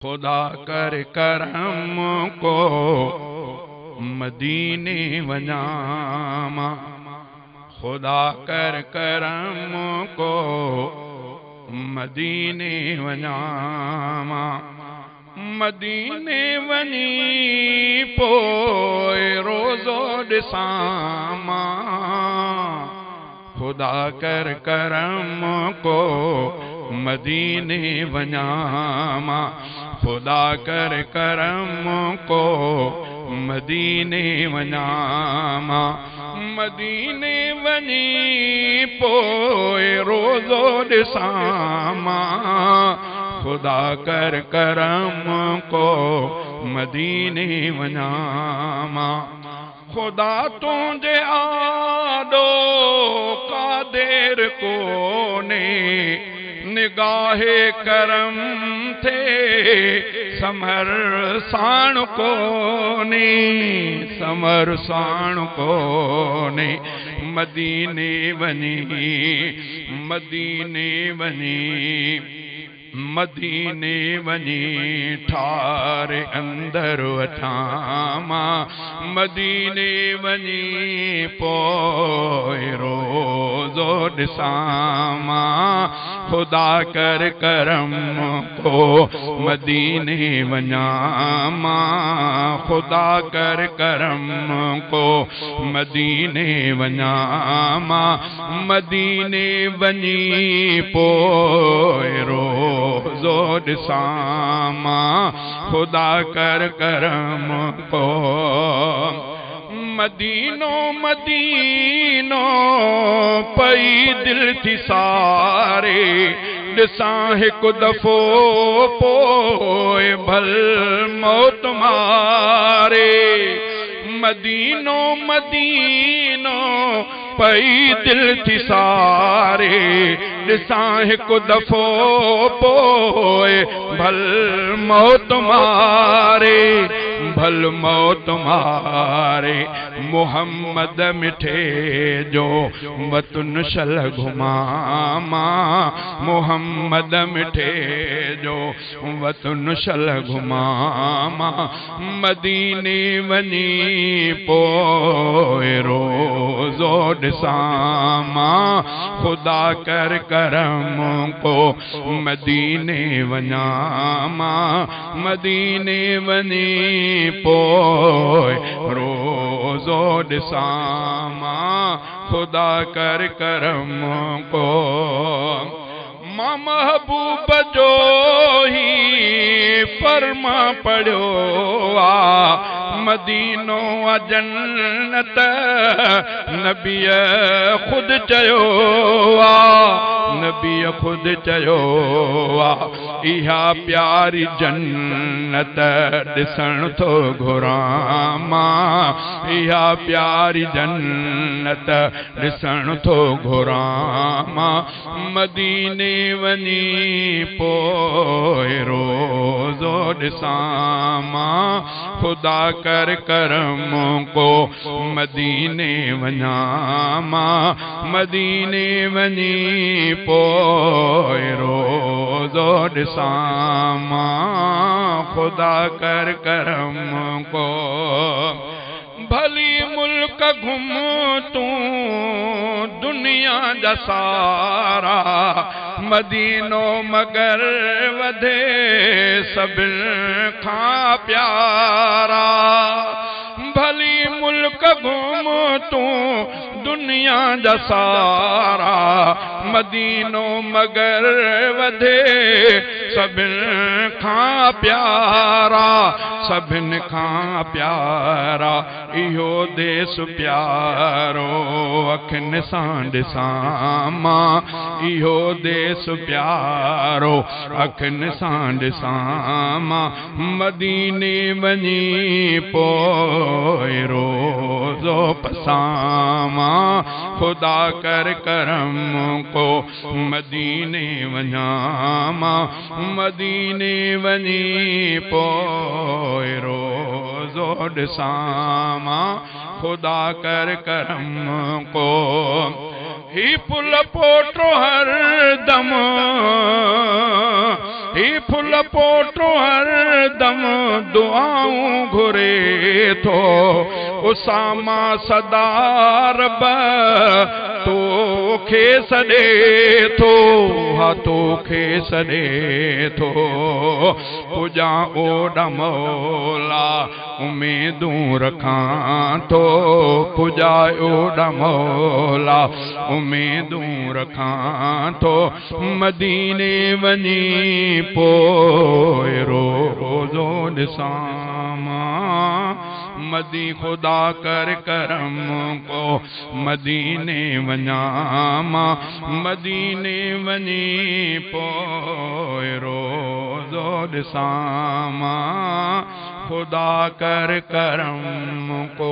खुदा कर करम को मदीने वञामा, खुदा कर करम को मदीने वञामा। मदीने वञी पोइ रोज़ो ॾिसां, खुदा कर करम को मदीने वञामा, खुदा कर करम को मदीने वञामा। मदीने वञी पोइ रोज़ो ॾिसां, खुदा कर करम को मदीने वञामा। खुदा तुझे आॾो का देर कोने, निगाहे करम थे समर साण कोने, समर साण कोने। मदीने वञी, मदीने वञी, मदीने वञी ठार अंदर वठामा, मदीने वञी पोइ रोज़ो ॾिसां, खुदा कर करम को मदीने वञामा, खुदा कर करम को मदीने वञामा। मदीने वञी पोइ रोज़ो ॾिसां, खुदा कर करम को। मदीनो मदीनो पई दिल थी सारे, ॾिसां हिकु दफ़ो पोइ भल मौत मारे। मदीनो मदीनो पई दिल थी सारे, ॾिसां हिकु दफ़ो पोइ भल मौत मारे, भल मौत मारे। मोहम्मद मिठे जो वतन शल घुमामा, मोहम्मद मिठे जो वतन शल घुमामा। मदीने वञी पोइ रोज़ो ॾिसां, खुदा कर करम को मदीने वञामा। मदीने वञी पोइ रोज़ो ॾिसां, खुदा कर करम को। मां महबूब जो ही फरमा पढ़ियो आ, मदीनो आ जन्नत नबीअ खुद चयो आ, नबीअ खुद चयो आ। इहा प्यारी जन्नत ॾिसण थो घुरां, इहा प्यारी जन्नत ॾिसण थो घुरां। मदीने वञी पोइ रोज़ो ॾिसां, खुदा कर करम को मदीने वञामा। मदीने वञी पोइ रोज़ो ॾिसां, खुदा कर करम को। भली मुल्क घुम तूं दुनिया जा सारा, मदीनो मगर वधे सभिनि खां प्यारा। भली मुल्क घुम तूं दुनिया जा सारा, मदीनो मगर वधे सभिनि खां प्यारा, सभिनि खां प्यारा। इहो देश प्यारो अखियुनि सां ॾिसां, इहो देश प्यारो अखियुनि सां ॾिसां। मदीने वञी पोइ रोज़ो पसां, खुदा कर करम को मदीने वञामा। मदीने वञी पोइ रोज़ो ॾिसां, खुदा कर करम को। ही पुल पोटो हर दम, ही फुल पोटो हर दम दुआऊं घुरे थो उसामा सदा रब तोखे सॾे थो हा तोखे सॾे थो पुॼां ओॾा मौला उमेदूं रखां थो पुॼा ओॾा मौला उमेदूं रखां थो मदीने वञी पोइ रोज़ो ॾिसां मदी खुदा कर करम को मदीने वञा मां मदीने वञी पोइ रोज़ो ॾिसां मां खुदा कर करम को